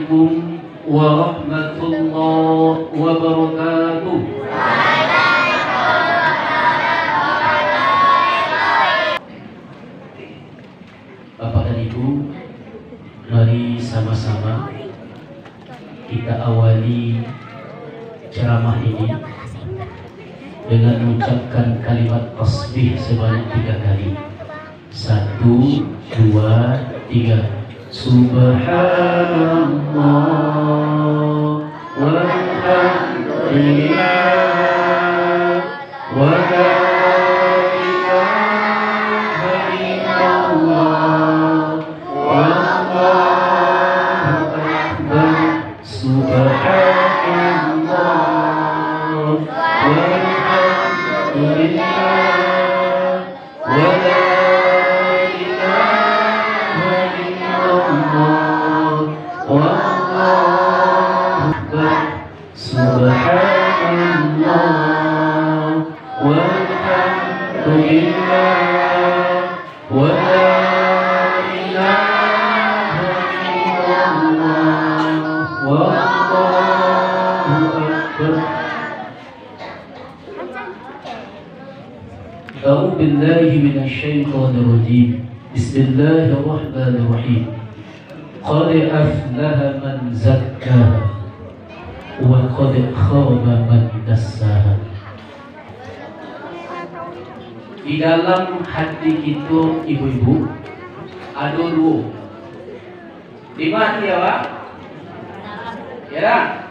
Assalamualaikum warahmatullahi wabarakatuh. Bapak dan Ibu, mari sama-sama kita awali ceramah ini dengan mengucapkan kalimat tasbih sebanyak 3 kali. 1, 2, 3. Subhanallah walhamdulillah wa la ilaha illallah wallahu akbar. Subhanallah walhamdulillah wa la Subhanallah walhamdulillah wa la ilaha illallah wallahu akbar. A'udzu billahi minasyaitonir rajim. Bismillahirrahmanirrahim. Qad aflaha man zakkaha wa qad khaba man dassaha. Di dalam hati kita ibu-ibu ada 2. Di mana ya Pak? Ya.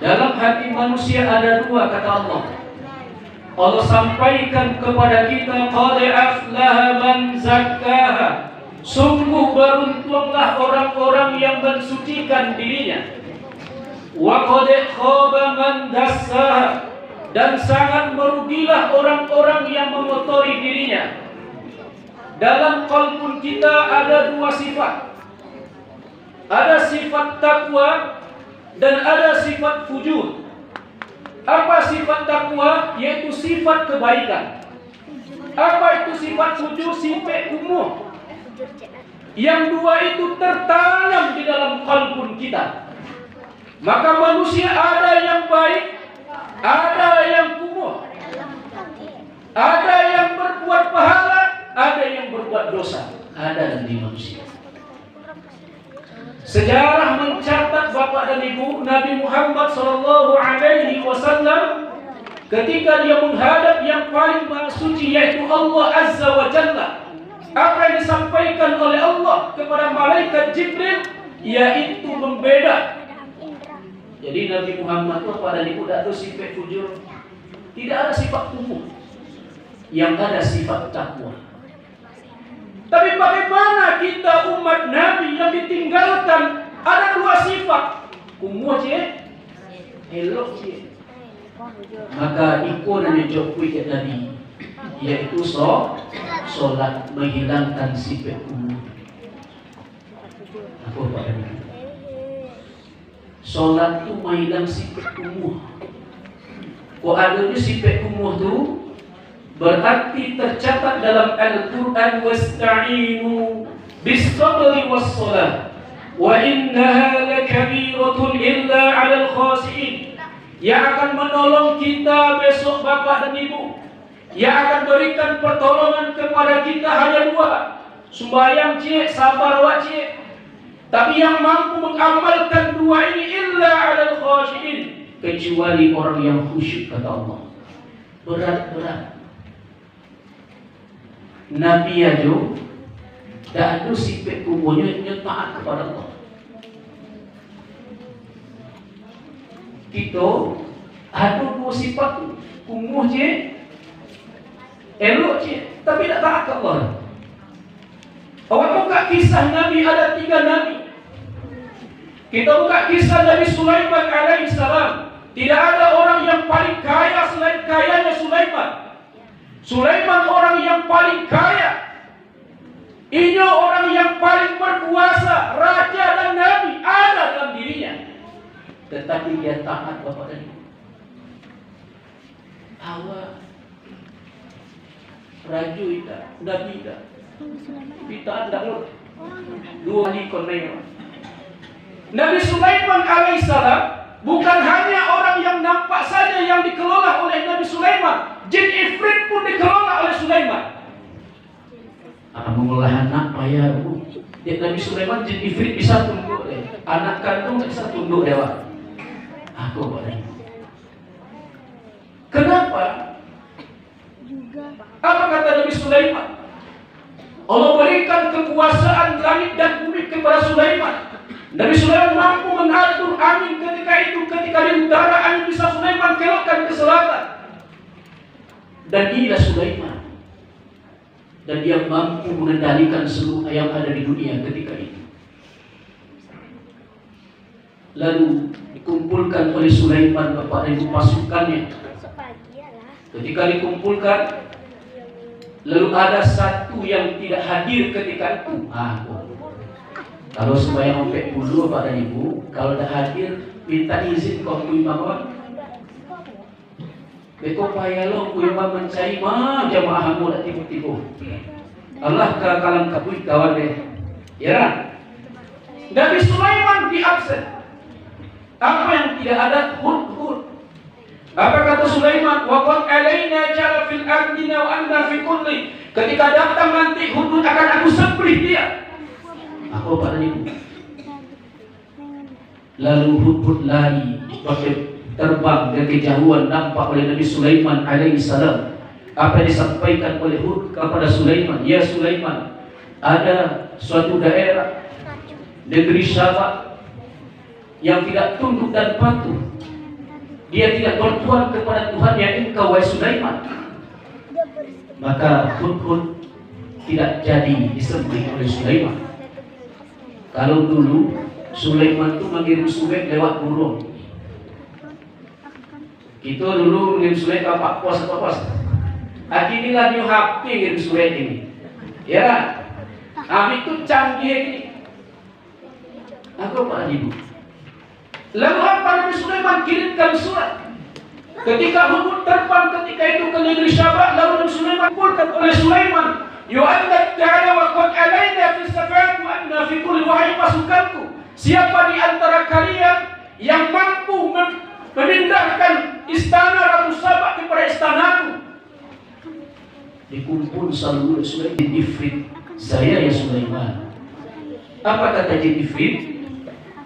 Dalam hati manusia ada 2 kata Allah. Allah sampaikan kepada kita qad aflaha man zakkaha. Sungguh beruntunglah orang-orang yang mensucikan dirinya. Wa qad khaba man dassaha, dan sangat merugilah orang-orang yang mengotori dirinya. Dalam qalbun kita ada 2 sifat. Ada sifat takwa dan ada sifat fujur. Apa sifat takwa? Yaitu sifat kebaikan. Apa itu sifat fujur? Sifat kumuh. Yang 2 itu tertanam di dalam qalbun kita. Maka manusia ada yang baik, ada yang kumuh, ada yang berbuat pahala, ada yang berbuat dosa. Ada di manusia. Sejarah mencatat Bapak dan Ibu, Nabi Muhammad SAW ketika dia menghadap yang paling maha suci yaitu Allah Azza wa Jalla, apa yang disampaikan oleh Allah kepada malaikat Jibril yaitu membeda. Jadi Nabi Muhammad pada Ibu tidak ada sifat fujur, tidak ada sifat kumuh, yang ada sifat takwa. Tapi bagaimana kita umat Nabi yang ditinggalkan ada 2 sifat, kumuh je, elok je. Maka ikut dan dijauhi ke Nabi, yaitu solat menghilangkan sifat kumuh. Apa Pak? Solat tu menghilang sifat kumuh. Kok adanya sifat kumuh tu berarti tercatat dalam Al-Quran, wasta'inu bis-sabri was-salah wa innaha lakabiratun illa 'alal khashi'in. Yang akan menolong kita besok Bapak dan Ibu, yang akan berikan pertolongan kepada kita hanya 2. Sembahyang cik, sabar wak cik. Tapi yang mampu mengamalkan 2 ini illa 'alal khashi'in, kecuali orang yang khusyuk kata Allah. Berat-berat. Nabi aja tak ada sifat kumuhnya taat kepada Allah. Kita ada 2 sifat tu, kumuh je, elok je, tapi tak taat kepada Allah. Awak buka kisah Nabi, ada 3 Nabi. Kita buka kisah Nabi Sulaiman alaihissalam. Tidak ada orang yang paling kaya selain kayanya Sulaiman. Sulaiman orang yang paling kaya. Ini orang yang paling berkuasa, raja dan nabi ada dalam dirinya. Tetapi dia taat Bapak dan Ibu. Awak raja itu, nabi itu. Kita anda 2 kali konai. Nabi Sulaiman alaihissalam bukan hanya orang yang nampak saja yang dikelola oleh Nabi Sulaiman, jin ifrit pun dikelola oleh Sulaiman. Mengolah anak payah bu. Nabi Sulaiman jin ifrit bisa tunduk, anak kandung bisa tunduk dewa. Aku boleh. Kenapa? Apa kata Nabi Sulaiman? Allah berikan kekuasaan langit dan bumi kepada Sulaiman. Nabi Sulaiman mampu mengatur angin ketika itu, ketika di utara angin bisa Sulaiman kelokkan ke selatan. Dan inilah Sulaiman. Dan dia mampu mengendalikan seluruh yang ada di dunia ketika itu. Lalu dikumpulkan oleh Sulaiman Bapak dan Ibu pasukannya. Ketika dikumpulkan, lalu ada satu yang tidak hadir ketika itu. Kalau sembahyang ompek dulu Bapak dan Ibu, kalau tidak hadir minta izin kau imam. Beko payah lo ku imam mencari jamaah mu dak tibu-tibu. Allah ka kalam kapui kawan deh. Ya. Nabi Sulaiman di absen. Apa yang tidak ada hud. Apa kata Sulaiman? Wa qad alaina jala fil ardina wa anna fi kulli. Ketika datang nanti hudud akan aku sembelih dia. Aku pada ibu. Lalu hudud lari terbang ke kejauhan nampak oleh Nabi Sulaiman alaihissalam. Apa yang disampaikan oleh Hud kepada Sulaiman? Ya Sulaiman, ada suatu daerah negeri Syaba yang tidak tunduk dan patuh. Dia tidak bertuhan kepada Tuhan yang engkau wahai Sulaiman. Maka Hud tidak jadi disembelih oleh Sulaiman. Kalau dulu Sulaiman itu mengirim surat lewat burung. Kita dulu mengirim surat apa pos. Akhirnya new HP ngirim surat ini. Ya. Kami itu canggih ini. Aku Pak Ibu. Lalu apa Nabi Sulaiman kirimkan surat. Ketika Hud terbang ketika itu ke negeri Syaba, lalu Nabi Sulaiman kumpulkan oleh Sulaiman. Yu'anna ta'ala wa qad alaina fi safat wa anna fi kulli wahyi pasukanku. Siapa di antara kalian yang mampu memindahkan istana Ratu Saba kepada istanaku? Dikumpul seluruh Sulaiman jin ifrit. Saya ya Sulaiman. Apa kata jin ifrit?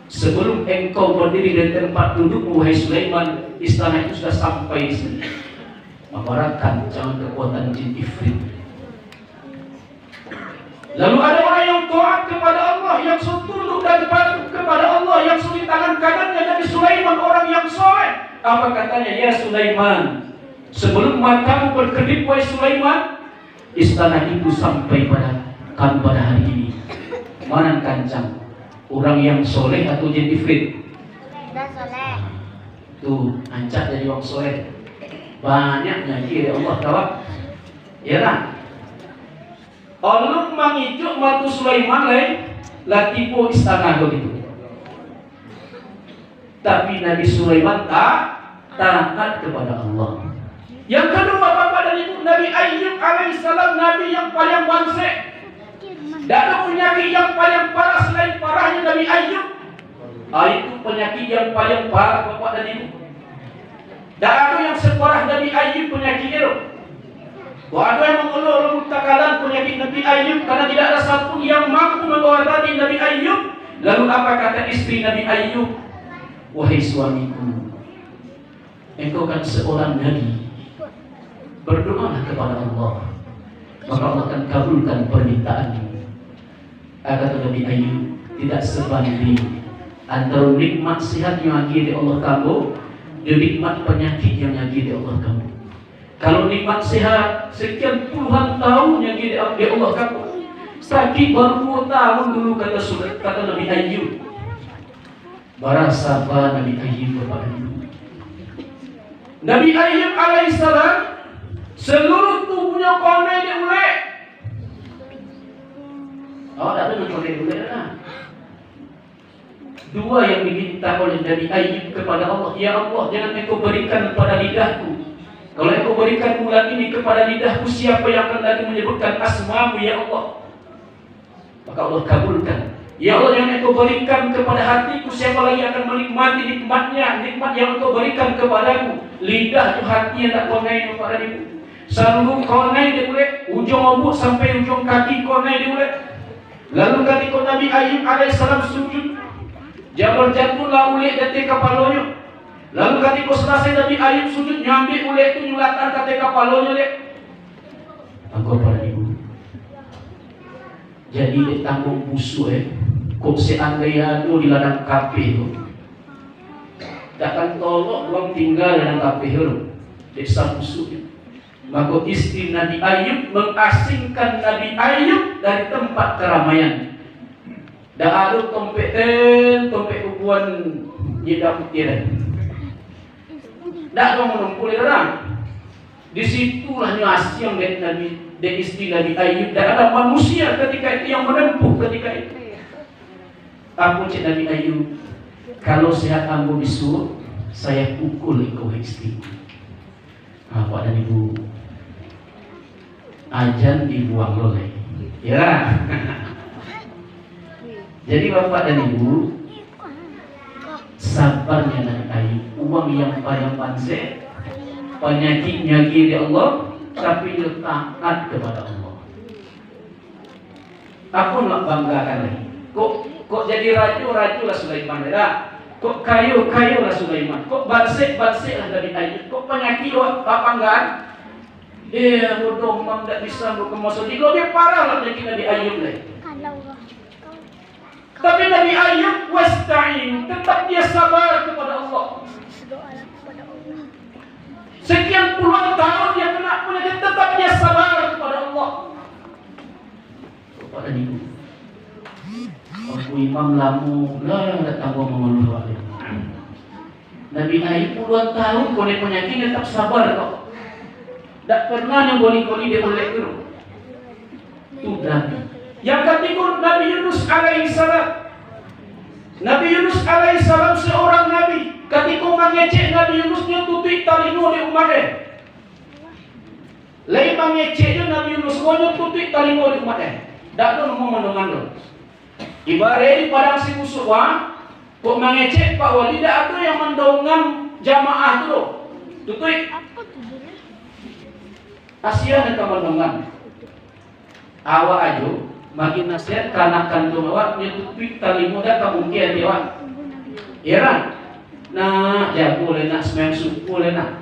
Sebelum engkau berdiri dari tempat dudukmu wahai Sulaiman, istana itu sudah sampai di sini. Mengarahkan jangan kekuatan jin ifrit. Lalu ada orang yang taat kepada Allah, yang tunduk dan patuh kepada Allah, yang suri tangan kanannya Nabi Sulaiman, orang yang soleh. Apa katanya? Ya Sulaiman, sebelum matamu berkedip wahai Sulaiman, istana itu sampai pada kamu pada hari ini. Mana kancang? Orang yang soleh atau jin ifrit? Soleh. Tuh, ancak jadi orang soleh. Banyak nyanyi ya Allah kawan. Ya lah. Allah mengijuk matu Sulaiman latipo istana begitu. Tapi Nabi Sulaiman taat kepada Allah. Yang kedua Bapak dan Ibu, Nabi Ayyub alaihissalam, Nabi yang paling wansek. Tidak ada penyakit yang paling parah selain parahnya Nabi Ayyub. Itu penyakit yang paling parah Bapak dan Ibu. Tidak ada yang separah Nabi Ayyub penyakit itu. Ada yang mengeluh mutakalan penyakit Nabi Ayyub karena tidak ada satu yang mampu mengobati Nabi Ayyub. Lalu apa kata istri Nabi Ayyub? Wahai suamiku, engkau kan seorang nabi. Berdoalah kepada Allah, maka Allah akan kabulkan permintaanmu. Kata Nabi Ayyub, tidak sebanding antara nikmat sehat yang lagi di Allah kamu dan nikmat penyakit yang lagi di Allah kamu. Kalau nikmat sehat sekian puluhan tahun yang di Allah kamu, sakit baru 2 tahun dulu kata Nabi Ayyub. Barasaba Nabi Ayyub kepada Nabi. Nabi Ayyub alaihissalam seluruh tubuhnya kondai diulek. Tak ada kondai diulek lah. 2 yang diminta oleh Nabi Ayyub kepada Allah. Ya Allah, jangan engkau berikan pada lidahku. Kalau engkau berikan bulan ini kepada lidahku, siapa yang akan lagi menyebutkan asmamu ya Allah? Maka Allah kabulkan. Ya Allah, yang Engkau berikan kepada hatiku, siapa lagi akan menikmati nikmatnya, nikmat yang Engkau berikan kepadaku. Lidah tu hati yang tak konai kepada Ibu. Sanggup konai dia boleh, ujung ombak sampai ujung kaki konai dia boleh. Lalu ketika Nabi Ayub alaihissalam sujud, Jabal jatuhlah ulit dari kepalanya. Lalu ketika selesai Nabi Ayub sujud, nyambil ulit itu nyulatan dari kepalanya dia. Aku pada Ibu. Jadi dia tanggung musuh kok seandainya tu di ladang kafe tu takkan tolok orang tinggal dalam kafe tu desa musuhnya. Maka istri Nabi Ayub mengasingkan Nabi Ayub dari tempat keramaian. Dah ada tompek kubuan jeda putih. Dah ada menumpul orang. Disitulah nyasi yang Nabi dan istri Nabi Ayub, dan ada manusia ketika itu yang menempuh ketika itu. Aku cik Nabi Ayub, kalau sehat ambo disuruh, saya pukul engkau istri. Bapak dan Ibu, ajan dibuang loleh. Ya. Jadi Bapak dan Ibu, sabarnya Nabi Ayub, uang yang paling panse, penyakitnya kiri Allah, tapi dia taat kepada Allah. Aku nak banggakan lagi. Kok jadi raju lah Sulaiman dah. Kok kayu lah Sulaiman. Kok bansik lah Nabi Ayub. Kok penyakit banggaan. Bodoh memang tak bisa berkemasuk. Jadi lebih parah lah penyakit Nabi Ayub lah. Tapi Nabi Ayub wasta'in, tetap dia sabar kepada Allah. Sekian puluhan tahun dia kena penyakit, tetap dia sabar kepada Allah. Kepada Ibu, aku imam lamu lah datang gua mengeluh wali. Nabi Ayub puluhan tahun kau penyakit tetap sabar kok. Tak pernah yang goli-goli dia oleh guru. Itu Nabi. Yang ketiga Nabi Yunus alaihissalam. Nabi Yunus alaihissalam seorang Nabi. Ketika mengecek Nabi Yunusnya tutup talingo di umatnya. Lain mengeceknya Nabi Yunus konya tutup talingo di umatnya. Tak ada ngomong mendengar. Ibarat di padang si musuh kok mengecek Pak Wali, tak ada yang mendongam jamaah tu. Tutup. Kasihan yang mendongam. Awak aja makin nasihat kanakan tu awak tutup talingo dah kamu kia dia. Iya. Nak jago le nak semang subuh le nak.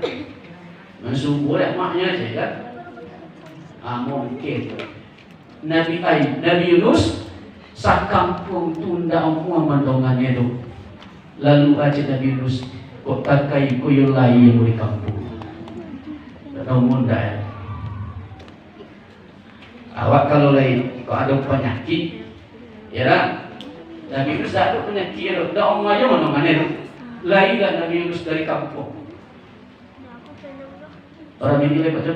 Subuh le maknya je kan. Mungkin Nabi Ayub, Nabi Yunus sakampung tunda umum mandongannya tu. Lalu aja Nabi Yunus kok takai kuyul lain yang di kampung. Tak tahu munda. Awak kalau lain kok ada penyakit, ya kan? Nabi Yunus ada penyakit, dah orang aja mandongannya tu. Lahirlah Nabi Yunus dari kampung. Orang ini lepas tu.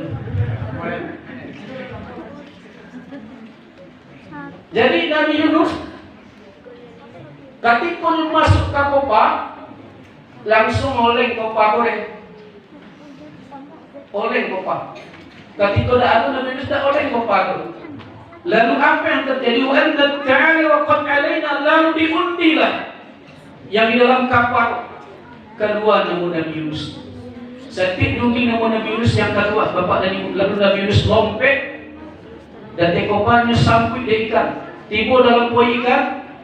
Jadi Nabi Yunus ketika masuk ke kopa, langsung oleng kopa goreng. Oleng kopa. Ketika dah ada Nabi Yunus dah oleng kopa tu. Lalu apa yang terjadi? Wa anna ta'ala wa qad alaina, lalu diundilah yang di dalam kapal kedua nama Nabi Yunus. Setiap dunging nama Nabi Yunus yang kedua, Bapak dan Ibu. Lalu Nabi Yunus lompet dan tekopannya sampai dia ikan. Tiba dalam kuah ikan,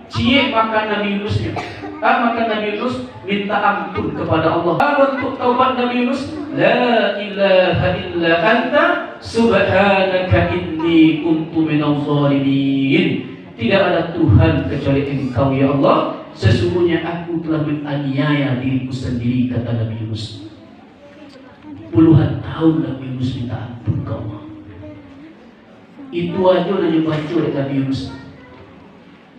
ciek makan Nabi Yunusnya. Makan Nabi Yunus, minta ampun kepada Allah. Untuk taubat Nabi Yunus, la ilaha illa anta subhanaka inni kuntu minadh dhalimin. Tidak ada Tuhan kecuali Engkau ya Allah. Sesungguhnya aku telah menganiaya diriku sendiri, kata Nabi Yunus. Puluhan tahun Nabi Yunus minta ampun ke Allah. Itu aja yang baca oleh Nabi Yunus.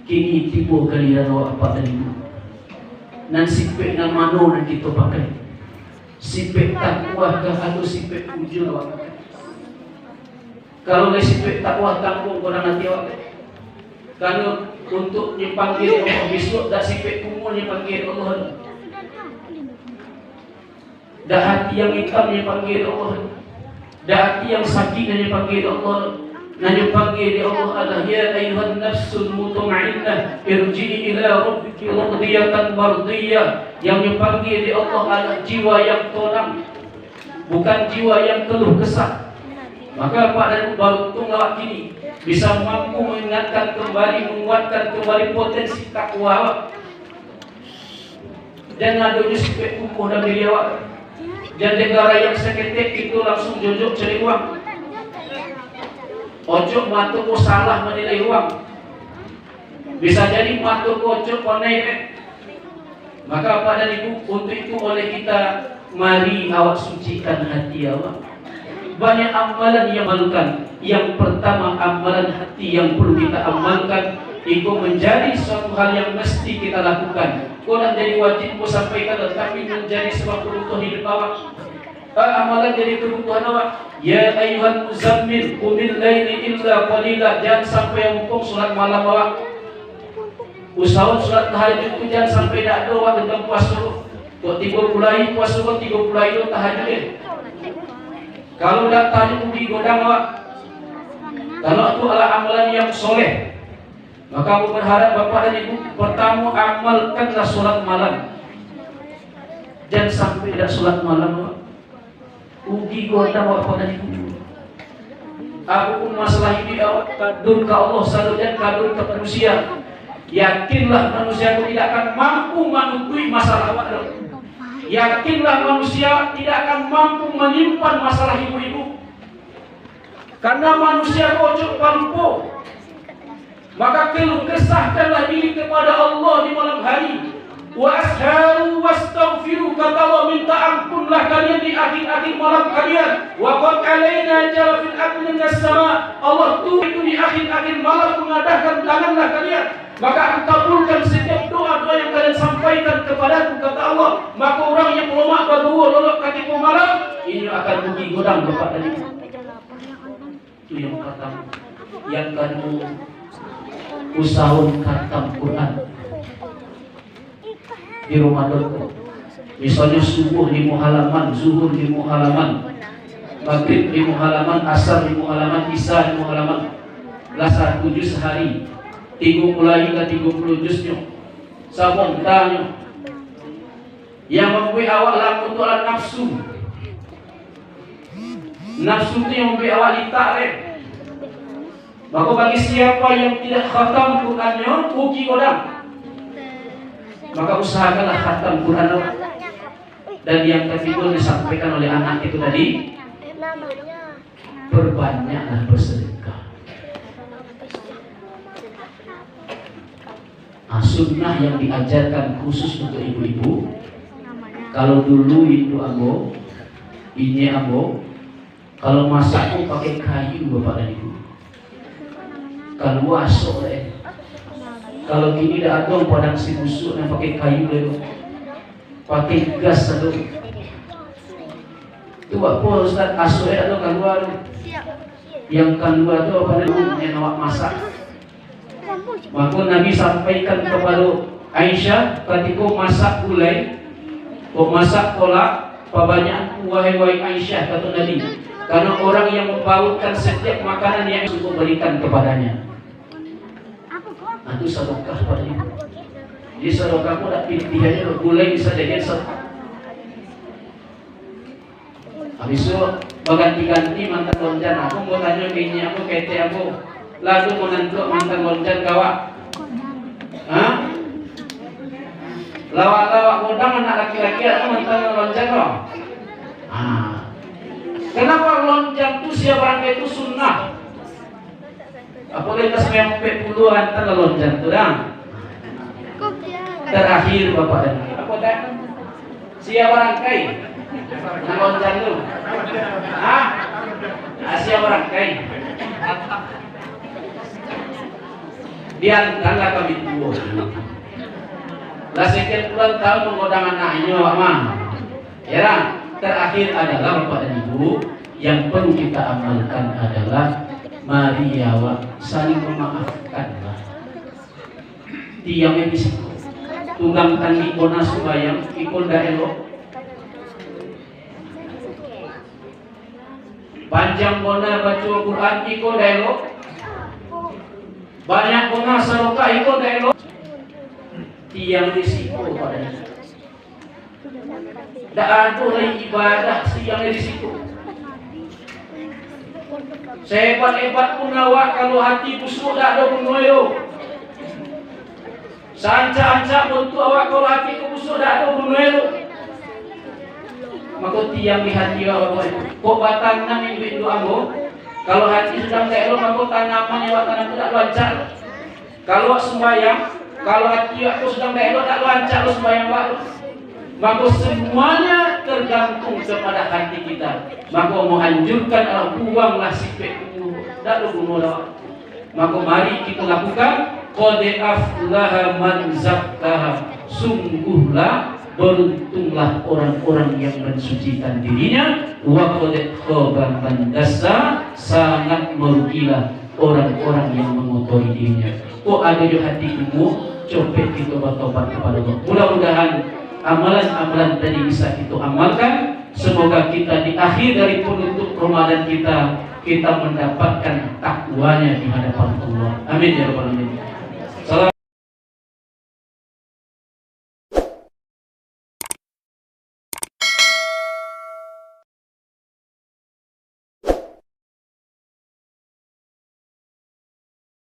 Kini tiba kalian awak apa tadi itu. Dan sipek dan mano yang kita pakai. Sipek takwa kah atau sipek ujung awak pakai. Kalau ada sipek takwa tanggung orang nanti awak. Kalau untuk dipanggil Allah besok dah sipek kumul dipanggil Allah. Dah hati yang hitam dipanggil Allah. Dah hati yang sakit dipanggil Allah. Nanya panggil di Allah Allah, ya ayuhan nafsul mutmainnah irji'i ila rabbiki radiyatan mardiyah. Yang dipanggil di Allah Allah, jiwa yang tenang, bukan jiwa yang keluh kesah. Maka pada baru tunggal kini bisa mampu mengingatkan kembali, menguatkan kembali potensi takwa. Jangan ada supaya kukuh dan beliau. Dan negara yang seketik itu langsung jojok cari uang. Ojo matuk ko salah menilai uang. Bisa jadi matuk ko ojo konai. Maka pada ibu, untuk itu oleh kita, mari awak sucikan hati awak. Banyak amalan yang malukan. Yang pertama, amalan hati yang perlu kita amalkan itu menjadi suatu hal yang mesti kita lakukan. Bukan jadi wajib ku sampaikan, tetapi menjadi sebab kebutuhan hidup awak. Amalan jadi kebutuhan awak. Ya ayuhan muzammil qumil laili illa qalila. Jangan sampai mumpung salat malam awak. Usahawan salat tahajud itu jangan sampai dak doa dengan puasa dulu. Kok 30 puasa dulu 30 itu tahajud deh. Kalau dak tahajud di godang awak. Kalau itu adalah amalan yang soleh, maka aku berharap Bapak dan Ibu pertama amalkanlah sholat malam. Jangan sampai tidak sholat malam. Ugi godang Bapak dan Ibu. Aku pun masalah ini kadur ke Allah selalu dan kadur ke manusia. Yakinlah manusia itu tidak akan mampu menutupi masalah awak. Yakinlah manusia tidak akan mampu menyimpan masalah ibu-ibu. Karena manusia kocok palpo. Maka keluh kesahkanlah diri kepada Allah di malam hari. Wa asharu wastaghfiru, kata Allah, minta ampunlah kalian di akhir-akhir malam kalian. Wa qad alaina jalla fil aqli as-sama. Allah tuh itu di akhir-akhir malam mengadahkan tanganlah kalian. Maka aku kabulkan setiap doa-doa yang kalian sampaikan kepadaku, kata Allah. Maka orang yang melomak berdua lolok ketika malam ini akan rugi godang Bapak dan Ibu. Itu yang pertama. Yang kedua, usahawan khatam Quran di Ramadan. Misalnya subuh 5 halaman, zuhur 5 halaman, maghrib 5 halaman, asar 5 halaman, isya 5 halaman. Lasa 7 sehari. 30 ke 30 juznya. Sabun tanya. Yang membuat awak laku itu adalah nafsu. Nafsu itu yang membuat awak ditarik. Maka bagi siapa yang tidak khatam Qurannya, rugi godang. Maka usahakanlah khatam Quran awak. Dan yang ketiga disampaikan oleh anak itu tadi, perbanyaklah bersedekah. Sunnah yang diajarkan khusus untuk ibu-ibu. Kalau dulu itu ambo, ini ambo, kalau masak itu pakai kayu Bapak dan Ibu. Kalau wasok deh. Kalau kini dah ada padang si busuk yang pakai kayu deh, pakai gas dulu. Itu apa Ustaz? Asok ada keluar. Yang keluar itu apa yang awak masak? Maka Nabi sampaikan kepada Aisyah ketika masak gulai, masak kolak, banyak wahai Aisyah, kata Nabi, karena orang yang membautkan setiap makanan yang cukup berikan kepadanya. Nah, itu sedekah pada ibu. Jadi sedekahmu tak pilihannya gulai bisa jadi sedekah. Habis itu berganti-ganti mantan lonjan. Aku mau tanya bini aku, kete aku, lalu menentuk mantan lonjan kawak. Hah? Lawak-lawak godang anak laki-laki atau mantan lonjan dong? Kenapa lonjan itu siapa rangka itu sunnah? Apalagi kita semua puluh antara lonjan itu dong. Terakhir Bapak dan Ibu. Apa dah? Siapa rangkai? Nah lonjan itu. Siapa rangkai? Biarkanlah kami tua. Lah sekian puluhan tahun menggodam anaknya Pak Mang. Ya, terakhir adalah Bapak dan Ibu yang perlu kita amalkan adalah mari ya saling memaafkanlah. Tiang bisa tunggang tanggi kona subayang ikon daelo. Panjang kona baca Quran ikon daelo. Banyak pengasal kaito dahil tiang risiko padanya. Daan tulay ibadah siyang risiko. Sehebat-hebat pun awak kalau hati busuk dak ada bunuyo. Sanca-anca pun tu awak kalau hati busuk dak ada bunuyo. Maka tiang di hati awak kok batang nang itu ambo. Kalau hati sedang tak elok maka tanaman yang tanam tidak lancar. Kalau sembahyang, kalau hati aku sedang tak elok tak lancar lo sembahyang baru. Maka semuanya tergantung kepada hati kita. Maka mau anjurkan Allah buanglah sifat itu. Tak lo bunuh. Maka mari kita lakukan qad aflaha man zakkaha. Sungguhlah beruntunglah orang-orang yang mensucikan dirinya. Wa qad khaba man dassaha. Sangat merugilah orang-orang yang mengotori dirinya. Kok ada di hatimu? Coba kita bertobat kepada Allah. Mudah-mudahan amalan-amalan tadi bisa kita amalkan. Semoga kita di akhir dari penutup Ramadan kita mendapatkan takwanya di hadapan Allah. Amin ya rabbal alamin. Salam.